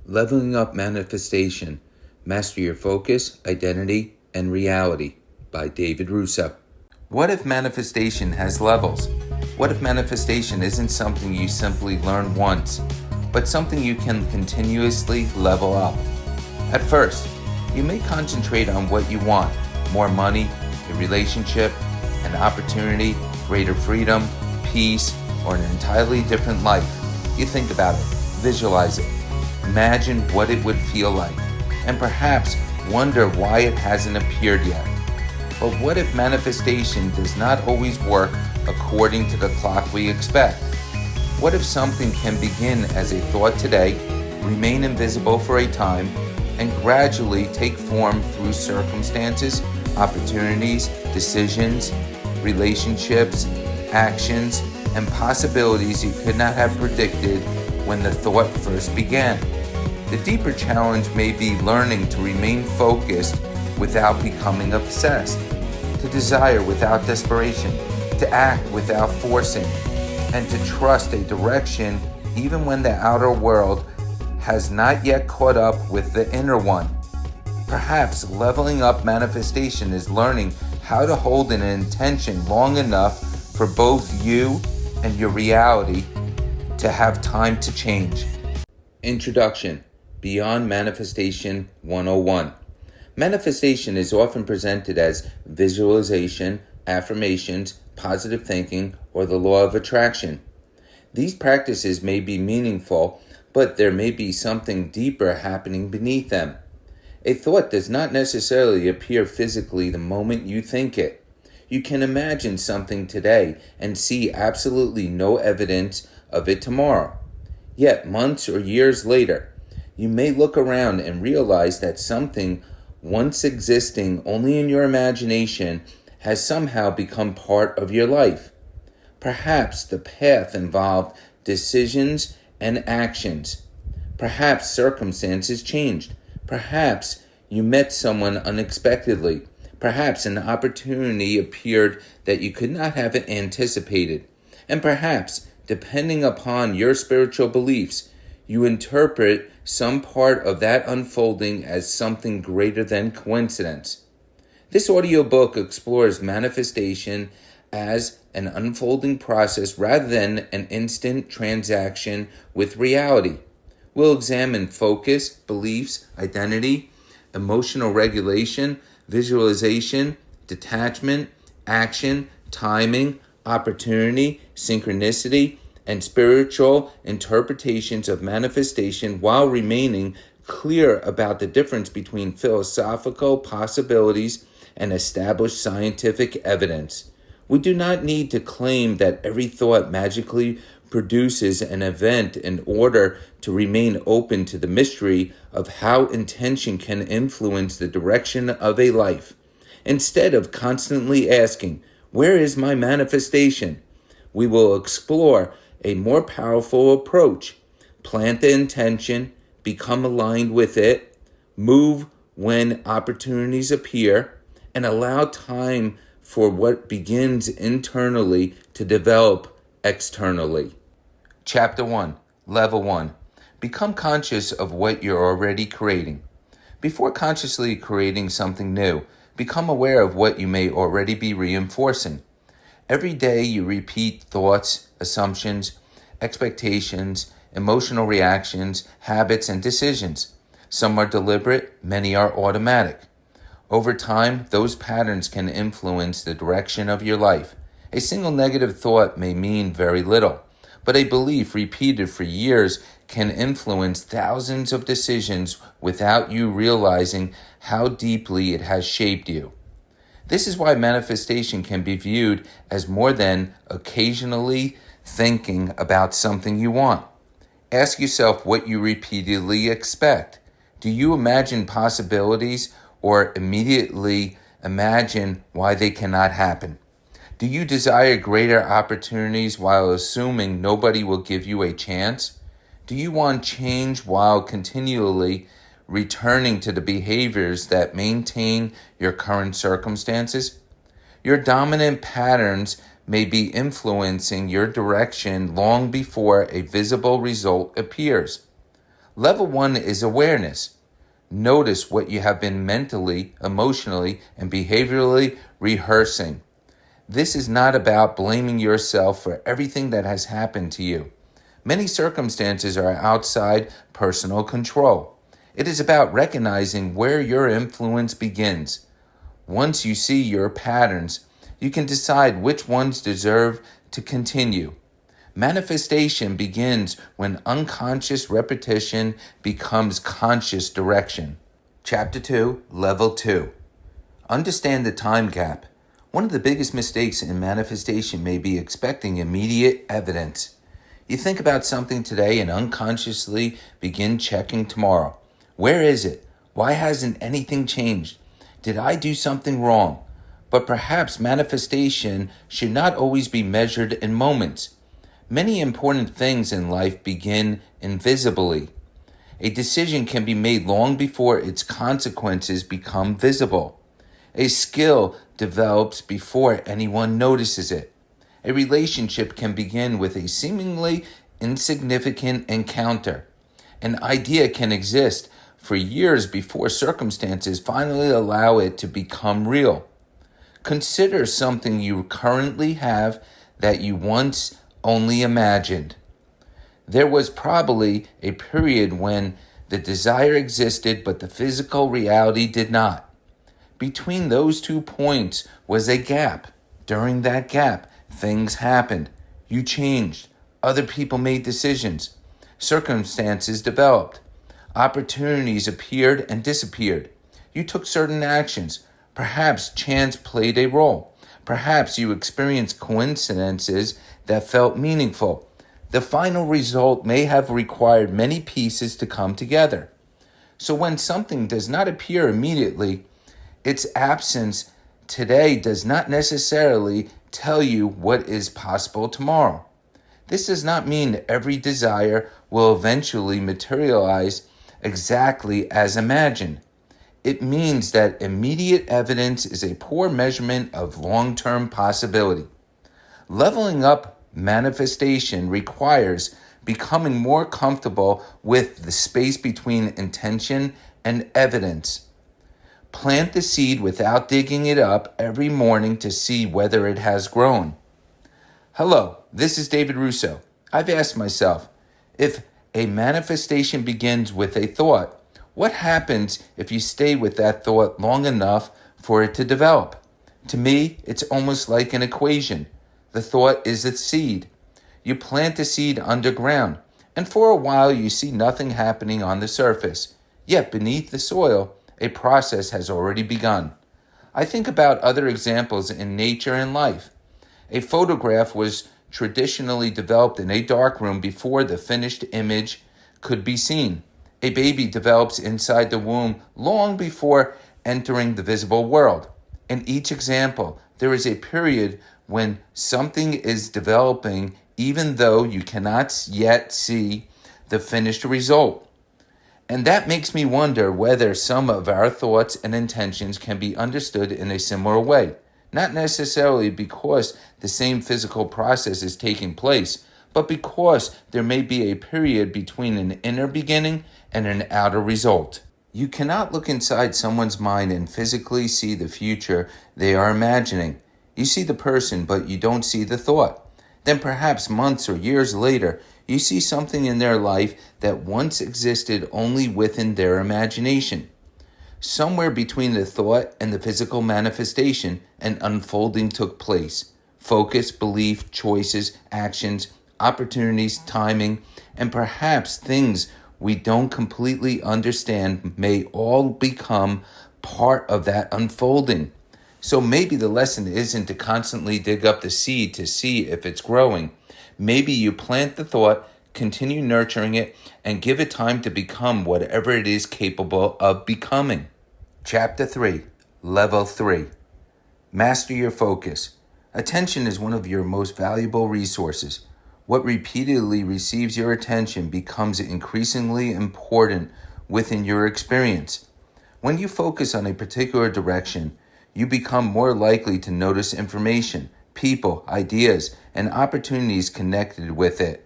Leveling Up Manifestation, Master Your Focus, Identity, and Reality by David Russo. What if manifestation has levels? What if manifestation isn't something you simply learn once, but something you can continuously level up? At first, you may concentrate on what you want: more money, a relationship, an opportunity, greater freedom, peace, or an entirely different life. You think about it, visualize it, imagine what it would feel like, and perhaps wonder why it hasn't appeared yet. But what if manifestation does not always work according to the clock we expect? What if something can begin as a thought today, remain invisible for a time, and gradually take form through circumstances, opportunities, decisions, relationships, actions, and possibilities you could not have predicted when the thought first began? The deeper challenge may be learning to remain focused without becoming obsessed, to desire without desperation, to act without forcing, and to trust a direction even when the outer world has not yet caught up with the inner one. Perhaps leveling up manifestation is learning how to hold an intention long enough for both you and your reality to have time to change. Introduction: Beyond Manifestation 101. Manifestation is often presented as visualization, affirmations, positive thinking, or the law of attraction. These practices may be meaningful, but there may be something deeper happening beneath them. A thought does not necessarily appear physically the moment you think it. You can imagine something today and see absolutely no evidence of it tomorrow. Yet, months or years later, you may look around and realize that something once existing only in your imagination has somehow become part of your life. Perhaps the path involved decisions and actions. Perhaps circumstances changed. Perhaps you met someone unexpectedly. Perhaps an opportunity appeared that you could not have anticipated. And perhaps, depending upon your spiritual beliefs, you interpret some part of that unfolding as something greater than coincidence. This audiobook explores manifestation as an unfolding process rather than an instant transaction with reality. We'll examine focus, beliefs, identity, emotional regulation, visualization, detachment, action, timing, opportunity, synchronicity, and spiritual interpretations of manifestation while remaining clear about the difference between philosophical possibilities and established scientific evidence. We do not need to claim that every thought magically produces an event in order to remain open to the mystery of how intention can influence the direction of a life. Instead of constantly asking, "Where is my manifestation?" we will explore a more powerful approach. Plant the intention, become aligned with it, move when opportunities appear, and allow time for what begins internally to develop externally. Chapter 1, Level 1. Become conscious of what you're already creating. Before consciously creating something new, become aware of what you may already be reinforcing. Every day you repeat thoughts, assumptions, expectations, emotional reactions, habits, and decisions. Some are deliberate, many are automatic. Over time, those patterns can influence the direction of your life. A single negative thought may mean very little, but a belief repeated for years can influence thousands of decisions without you realizing how deeply it has shaped you. This is why manifestation can be viewed as more than occasionally thinking about something you want. Ask yourself what you repeatedly expect. Do you imagine possibilities or immediately imagine why they cannot happen? Do you desire greater opportunities while assuming nobody will give you a chance? Do you want change while continually returning to the behaviors that maintain your current circumstances? Your dominant patterns may be influencing your direction long before a visible result appears. Level 1 is awareness. Notice what you have been mentally, emotionally, and behaviorally rehearsing. This is not about blaming yourself for everything that has happened to you. Many circumstances are outside personal control. It is about recognizing where your influence begins. Once you see your patterns, you can decide which ones deserve to continue. Manifestation begins when unconscious repetition becomes conscious direction. Chapter 2, Level 2. Understand the time gap. One of the biggest mistakes in manifestation may be expecting immediate evidence. You think about something today and unconsciously begin checking tomorrow. Where is it? Why hasn't anything changed? Did I do something wrong? But perhaps manifestation should not always be measured in moments. Many important things in life begin invisibly. A decision can be made long before its consequences become visible. A skill develops before anyone notices it. A relationship can begin with a seemingly insignificant encounter. An idea can exist for years before circumstances finally allow it to become real. Consider something you currently have that you once only imagined. There was probably a period when the desire existed, but the physical reality did not. Between those 2 points was a gap. During that gap, things happened. You changed. Other people made decisions. Circumstances developed. Opportunities appeared and disappeared. You took certain actions. Perhaps chance played a role. Perhaps you experienced coincidences that felt meaningful. The final result may have required many pieces to come together. So when something does not appear immediately, its absence today does not necessarily tell you what is possible tomorrow. This does not mean every desire will eventually materialize exactly as imagined. It means that immediate evidence is a poor measurement of long-term possibility. Leveling up manifestation requires becoming more comfortable with the space between intention and evidence. Plant the seed without digging it up every morning to see whether it has grown. Hello, this is David Russo. I've asked myself, if a manifestation begins with a thought, what happens if you stay with that thought long enough for it to develop? To me, it's almost like an equation. The thought is the seed. You plant the seed underground, and for a while you see nothing happening on the surface. Yet beneath the soil, a process has already begun. I think about other examples in nature and life. A photograph was traditionally developed in a darkroom before the finished image could be seen. A baby develops inside the womb long before entering the visible world. In each example, there is a period when something is developing even though you cannot yet see the finished result. And that makes me wonder whether some of our thoughts and intentions can be understood in a similar way. Not necessarily because the same physical process is taking place, but because there may be a period between an inner beginning and an outer result. You cannot look inside someone's mind and physically see the future they are imagining. You see the person, but you don't see the thought. Then perhaps months or years later, you see something in their life that once existed only within their imagination. Somewhere between the thought and the physical manifestation, an unfolding took place. Focus, belief, choices, actions, opportunities, timing, and perhaps things we don't completely understand may all become part of that unfolding. So maybe the lesson isn't to constantly dig up the seed to see if it's growing. Maybe you plant the thought, continue nurturing it, and give it time to become whatever it is capable of becoming. Chapter 3, Level 3. Master your focus. Attention is one of your most valuable resources. What repeatedly receives your attention becomes increasingly important within your experience. When you focus on a particular direction, you become more likely to notice information, people, ideas, and opportunities connected with it.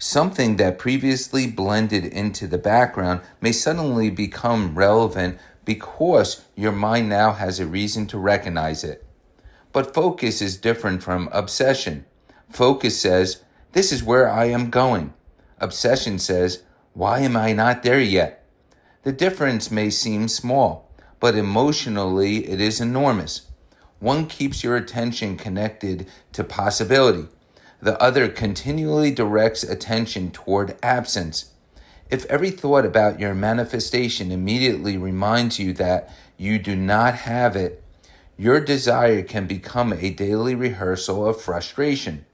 Something that previously blended into the background may suddenly become relevant because your mind now has a reason to recognize it. But focus is different from obsession. Focus says, this is where I am going. Obsession says, why am I not there yet? The difference may seem small, but emotionally it is enormous. One keeps your attention connected to possibility. The other continually directs attention toward absence. If every thought about your manifestation immediately reminds you that you do not have it, your desire can become a daily rehearsal of frustration.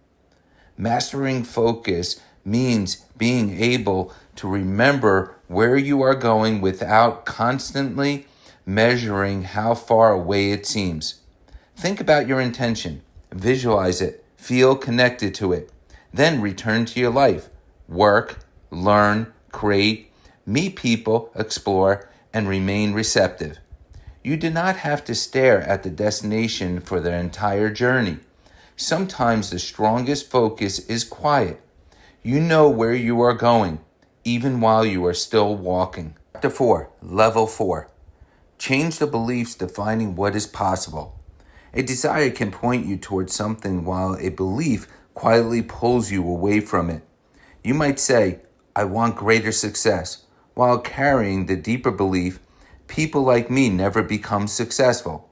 Mastering focus means being able to remember where you are going without constantly measuring how far away it seems. Think about your intention, visualize it, feel connected to it, then return to your life. Work, learn, create, meet people, explore, and remain receptive. You do not have to stare at the destination for the entire journey. Sometimes the strongest focus is quiet. You know where you are going, even while you are still walking. Chapter 4, Level 4. Change the beliefs defining what is possible. A desire can point you towards something while a belief quietly pulls you away from it. You might say, I want greater success, while carrying the deeper belief, people like me never become successful.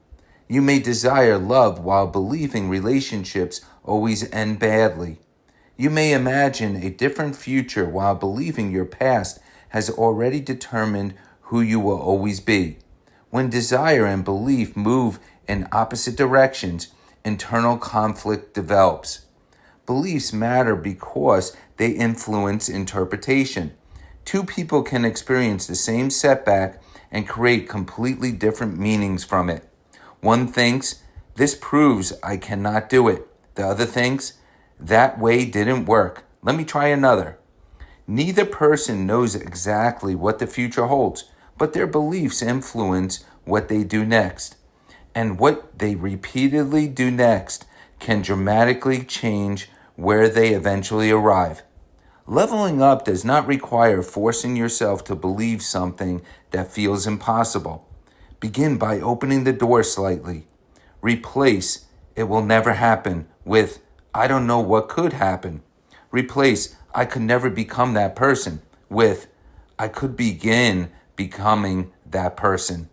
You may desire love while believing relationships always end badly. You may imagine a different future while believing your past has already determined who you will always be. When desire and belief move in opposite directions, internal conflict develops. Beliefs matter because they influence interpretation. Two people can experience the same setback and create completely different meanings from it. One thinks, this proves I cannot do it. The other thinks, that way didn't work. Let me try another. Neither person knows exactly what the future holds, but their beliefs influence what they do next. And what they repeatedly do next can dramatically change where they eventually arrive. Leveling up does not require forcing yourself to believe something that feels impossible. Begin by opening the door slightly. Replace, it will never happen, with, I don't know what could happen. Replace, I could never become that person, with, I could begin becoming that person.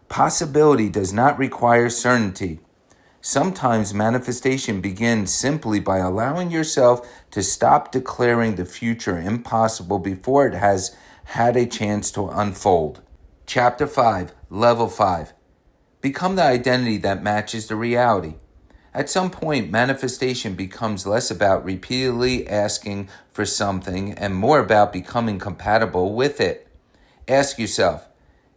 Possibility does not require certainty. Sometimes manifestation begins simply by allowing yourself to stop declaring the future impossible before it has had a chance to unfold. Chapter 5, Level 5. Become the identity that matches the reality. At some point, manifestation becomes less about repeatedly asking for something and more about becoming compatible with it. Ask yourself,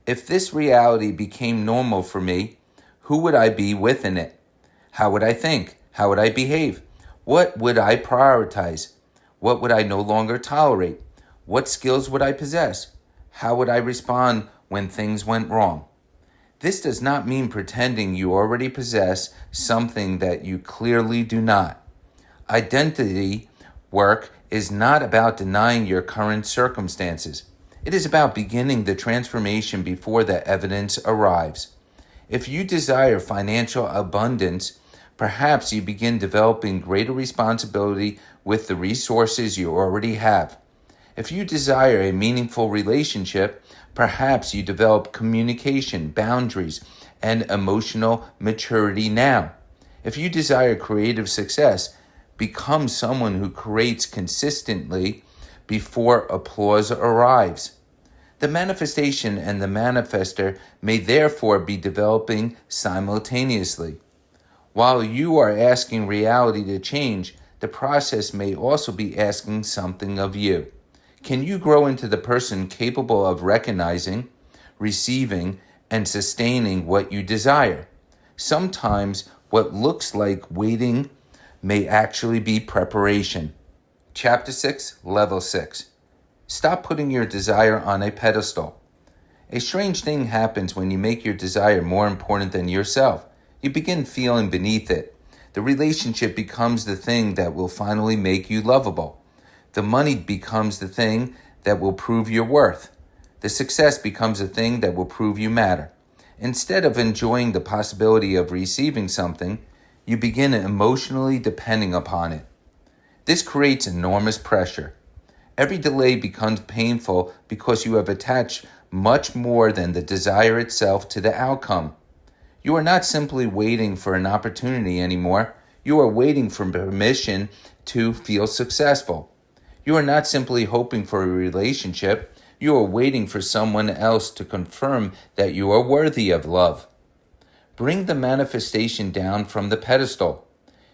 if this reality became normal for me, who would I be within it? How would I think? How would I behave? What would I prioritize? What would I no longer tolerate? What skills would I possess? How would I respond when things went wrong? This does not mean pretending you already possess something that you clearly do not. Identity work is not about denying your current circumstances. It is about beginning the transformation before the evidence arrives. If you desire financial abundance, perhaps you begin developing greater responsibility with the resources you already have. If you desire a meaningful relationship, perhaps you develop communication, boundaries, and emotional maturity now. If you desire creative success, become someone who creates consistently before applause arrives. The manifestation and the manifester may therefore be developing simultaneously. While you are asking reality to change, the process may also be asking something of you. Can you grow into the person capable of recognizing, receiving, and sustaining what you desire? Sometimes what looks like waiting may actually be preparation. Chapter 6, Level 6. Stop putting your desire on a pedestal. A strange thing happens when you make your desire more important than yourself. You begin feeling beneath it. The relationship becomes the thing that will finally make you lovable. The money becomes the thing that will prove your worth. The success becomes the thing that will prove you matter. Instead of enjoying the possibility of receiving something, you begin emotionally depending upon it. This creates enormous pressure. Every delay becomes painful because you have attached much more than the desire itself to the outcome. You are not simply waiting for an opportunity anymore. You are waiting for permission to feel successful. You are not simply hoping for a relationship. You are waiting for someone else to confirm that you are worthy of love. Bring the manifestation down from the pedestal.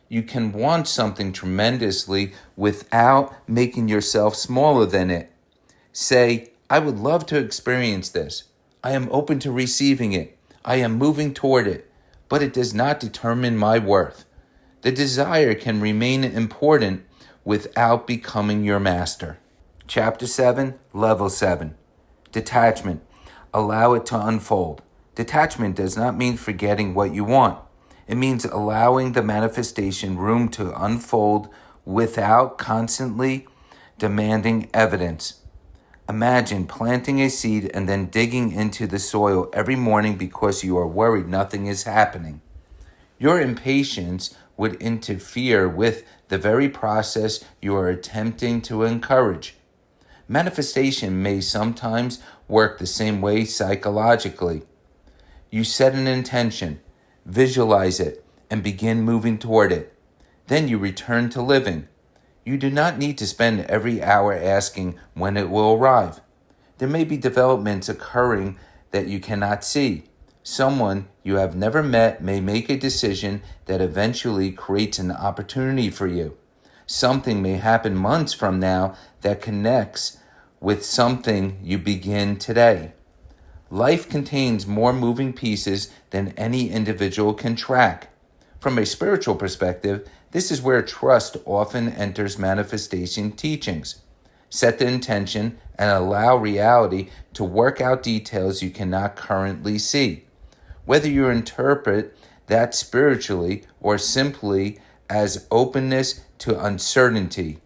You can want something tremendously without making yourself smaller than it. Say, I would love to experience this. I am open to receiving it. I am moving toward it, but it does not determine my worth. The desire can remain important without becoming your master. Chapter 7, Level 7. Detachment. Allow it to unfold. Detachment does not mean forgetting what you want. It means allowing the manifestation room to unfold without constantly demanding evidence. Imagine planting a seed and then digging into the soil every morning because you are worried nothing is happening. Your impatience would interfere with the very process you are attempting to encourage. Manifestation may sometimes work the same way psychologically. You set an intention, visualize it, and begin moving toward it. Then you return to living. You do not need to spend every hour asking when it will arrive. There may be developments occurring that you cannot see. Someone you have never met may make a decision that eventually creates an opportunity for you. Something may happen months from now that connects with something you begin today. Life contains more moving pieces than any individual can track. From a spiritual perspective, this is where trust often enters manifestation teachings. Set the intention and allow reality to work out details you cannot currently see. Whether you interpret that spiritually or simply as openness to uncertainty.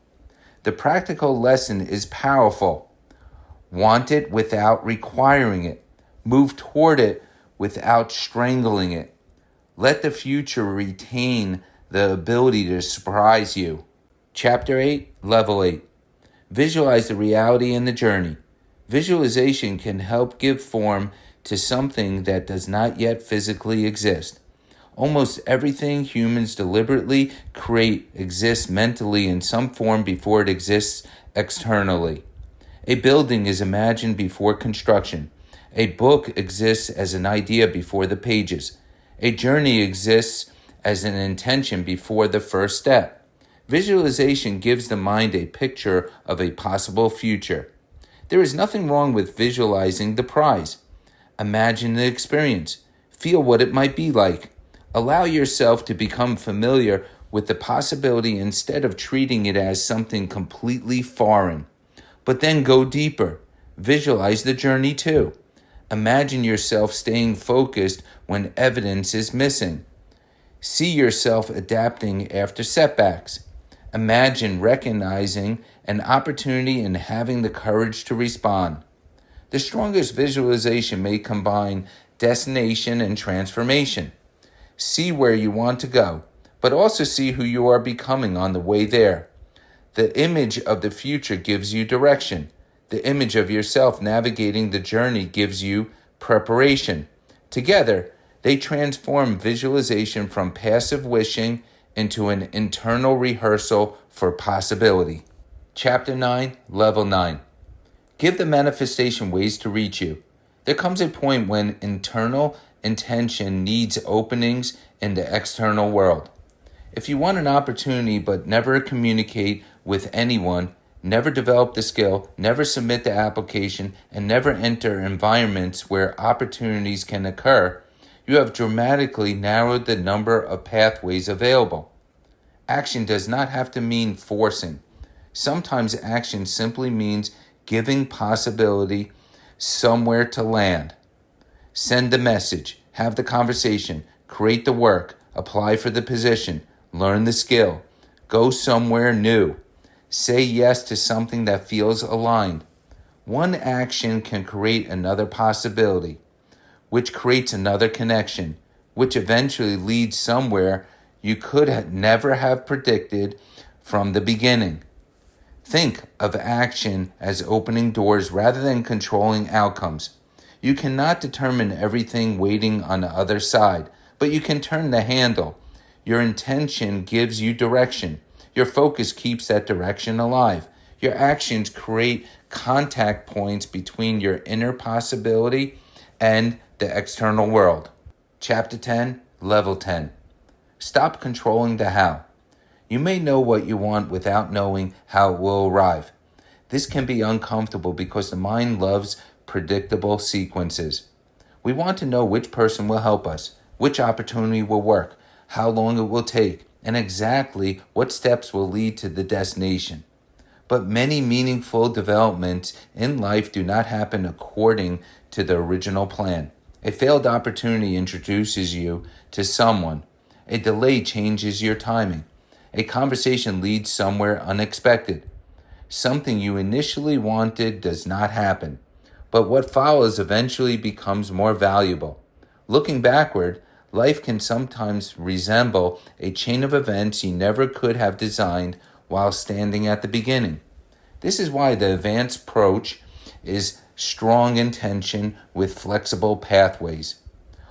The practical lesson is powerful. Want it without requiring it. Move toward it without strangling it. Let the future retain the ability to surprise you. Chapter 8, Level 8. Visualize the reality in the journey. Visualization can help give form to something that does not yet physically exist. Almost everything humans deliberately create exists mentally in some form before it exists externally. A building is imagined before construction. A book exists as an idea before the pages. A journey exists as an intention before the first step. Visualization gives the mind a picture of a possible future. There is nothing wrong with visualizing the prize. Imagine the experience. Feel what it might be like. Allow yourself to become familiar with the possibility instead of treating it as something completely foreign. But then go deeper. Visualize the journey too. Imagine yourself staying focused when evidence is missing. See yourself adapting after setbacks. Imagine recognizing an opportunity and having the courage to respond. The strongest visualization may combine destination and transformation. See where you want to go, but also see who you are becoming on the way there. The image of the future gives you direction. The image of yourself navigating the journey gives you preparation. Together, they transform visualization from passive wishing into an internal rehearsal for possibility. Chapter 9, Level 9. Give the manifestation ways to reach you. There comes a point when internal intention needs openings in the external world. If you want an opportunity but never communicate with anyone, never develop the skill, never submit the application, and never enter environments where opportunities can occur, you have dramatically narrowed the number of pathways available. Action does not have to mean forcing. Sometimes action simply means giving possibility somewhere to land. Send the message, have the conversation, create the work, apply for the position, learn the skill, go somewhere new. Say yes to something that feels aligned. One action can create another possibility, which creates another connection, which eventually leads somewhere you could never have predicted from the beginning. Think of action as opening doors rather than controlling outcomes. You cannot determine everything waiting on the other side, but you can turn the handle. Your intention gives you direction. Your focus keeps that direction alive. Your actions create contact points between your inner possibility and the external world. Chapter 10, Level 10. Stop controlling the how. You may know what you want without knowing how it will arrive. This can be uncomfortable because the mind loves predictable sequences. We want to know which person will help us, which opportunity will work, how long it will take, and exactly what steps will lead to the destination. But many meaningful developments in life do not happen according to the original plan. A failed opportunity introduces you to someone. A delay changes your timing. A conversation leads somewhere unexpected. Something you initially wanted does not happen, but what follows eventually becomes more valuable. Looking backward, life can sometimes resemble a chain of events you never could have designed while standing at the beginning. This is why the advanced approach is strong intention with flexible pathways.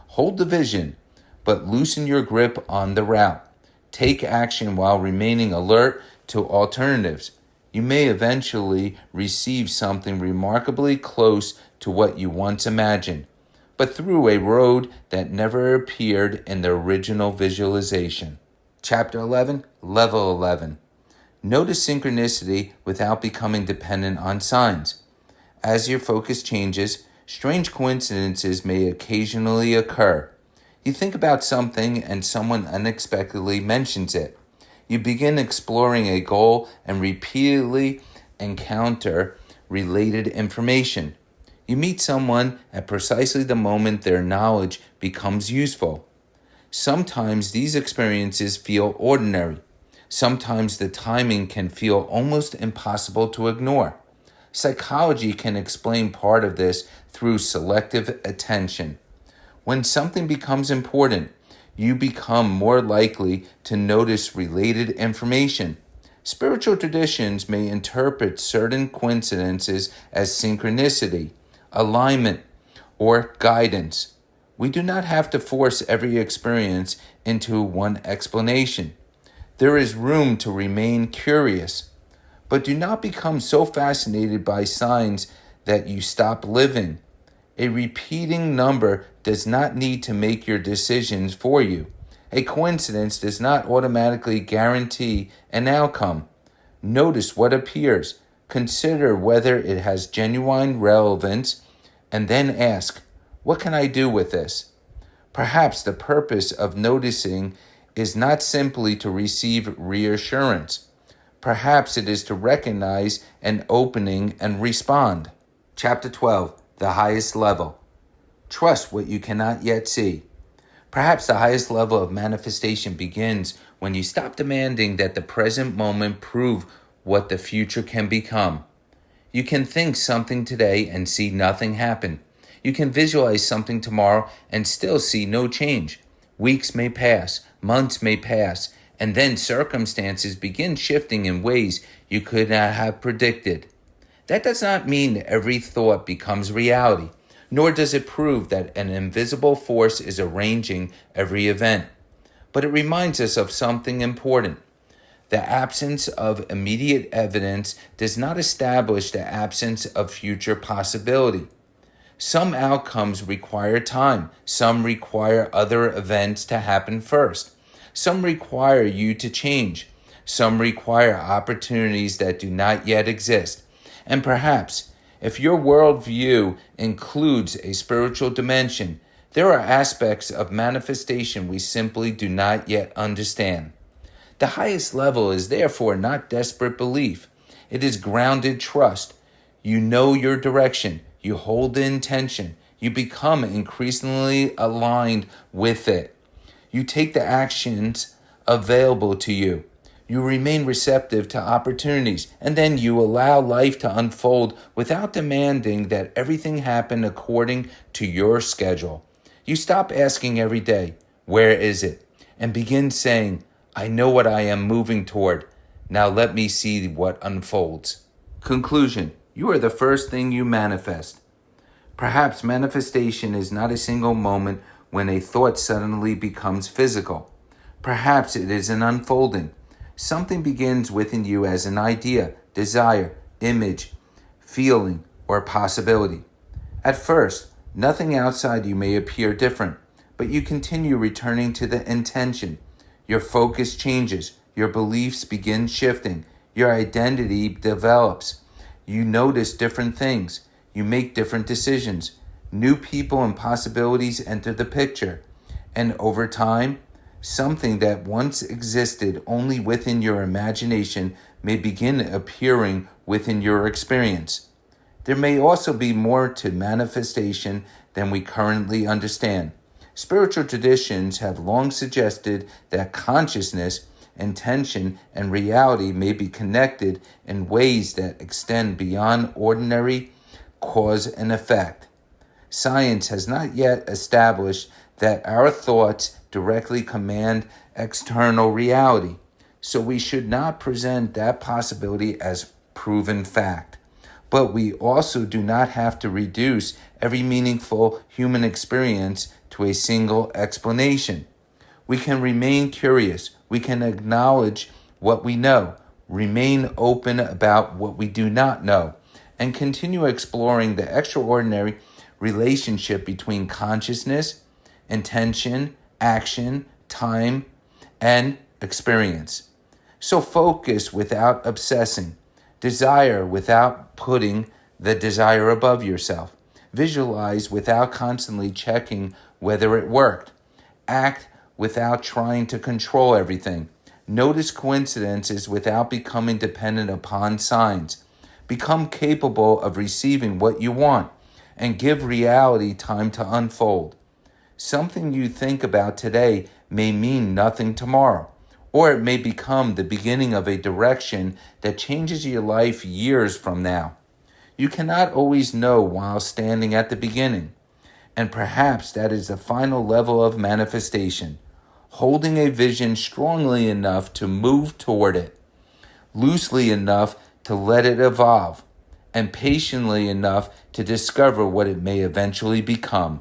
Hold the vision, but loosen your grip on the route. Take action while remaining alert to alternatives. You may eventually receive something remarkably close to what you once imagined, but through a road that never appeared in the original visualization. Chapter 11, Level 11. Notice synchronicity without becoming dependent on signs. As your focus changes, strange coincidences may occasionally occur. You think about something and someone unexpectedly mentions it. You begin exploring a goal and repeatedly encounter related information. You meet someone at precisely the moment their knowledge becomes useful. Sometimes these experiences feel ordinary. Sometimes the timing can feel almost impossible to ignore. Psychology can explain part of this through selective attention. When something becomes important, you become more likely to notice related information. Spiritual traditions may interpret certain coincidences as synchronicity, alignment, or guidance. We do not have to force every experience into one explanation. There is room to remain curious, but do not become so fascinated by signs that you stop living. A repeating number does not need to make your decisions for you. A coincidence does not automatically guarantee an outcome. Notice what appears. Consider whether it has genuine relevance, and then ask, what can I do with this? Perhaps the purpose of noticing is not simply to receive reassurance. Perhaps it is to recognize an opening and respond. Chapter 12, The Highest Level. Trust what you cannot yet see. Perhaps the highest level of manifestation begins when you stop demanding that the present moment prove what the future can become. You can think something today and see nothing happen. You can visualize something tomorrow and still see no change. Weeks may pass, months may pass, and then circumstances begin shifting in ways you could not have predicted. That does not mean every thought becomes reality, nor does it prove that an invisible force is arranging every event. But it reminds us of something important. The absence of immediate evidence does not establish the absence of future possibility. Some outcomes require time. Some require other events to happen first. Some require you to change. Some require opportunities that do not yet exist. And perhaps, if your worldview includes a spiritual dimension, there are aspects of manifestation we simply do not yet understand. The highest level is therefore not desperate belief. It is grounded trust. You know your direction. You hold the intention. You become increasingly aligned with it. You take the actions available to you. You remain receptive to opportunities, and then you allow life to unfold without demanding that everything happen according to your schedule. You stop asking every day, "Where is it?" and begin saying, "I know what I am moving toward. Now let me see what unfolds." Conclusion: you are the first thing you manifest. Perhaps manifestation is not a single moment when a thought suddenly becomes physical. Perhaps it is an unfolding. Something begins within you as an idea, desire, image, feeling, or possibility. At first, nothing outside you may appear different, but you continue returning to the intention. Your focus changes, your beliefs begin shifting, your identity develops. You notice different things, you make different decisions. New people and possibilities enter the picture. And over time, something that once existed only within your imagination may begin appearing within your experience. There may also be more to manifestation than we currently understand. Spiritual traditions have long suggested that consciousness, intention, and reality may be connected in ways that extend beyond ordinary cause and effect. Science has not yet established that our thoughts directly command external reality, so we should not present that possibility as proven fact. But we also do not have to reduce every meaningful human experience to a single explanation. We can remain curious, we can acknowledge what we know, remain open about what we do not know, and continue exploring the extraordinary relationship between consciousness, intention, action, time, and experience. So focus without obsessing, desire without putting the desire above yourself, visualize without constantly checking whether it worked, act without trying to control everything, notice coincidences without becoming dependent upon signs, become capable of receiving what you want, and give reality time to unfold. Something you think about today may mean nothing tomorrow, or it may become the beginning of a direction that changes your life years from now. You cannot always know while standing at the beginning, and perhaps that is the final level of manifestation, holding a vision strongly enough to move toward it, loosely enough to let it evolve, and patiently enough to discover what it may eventually become.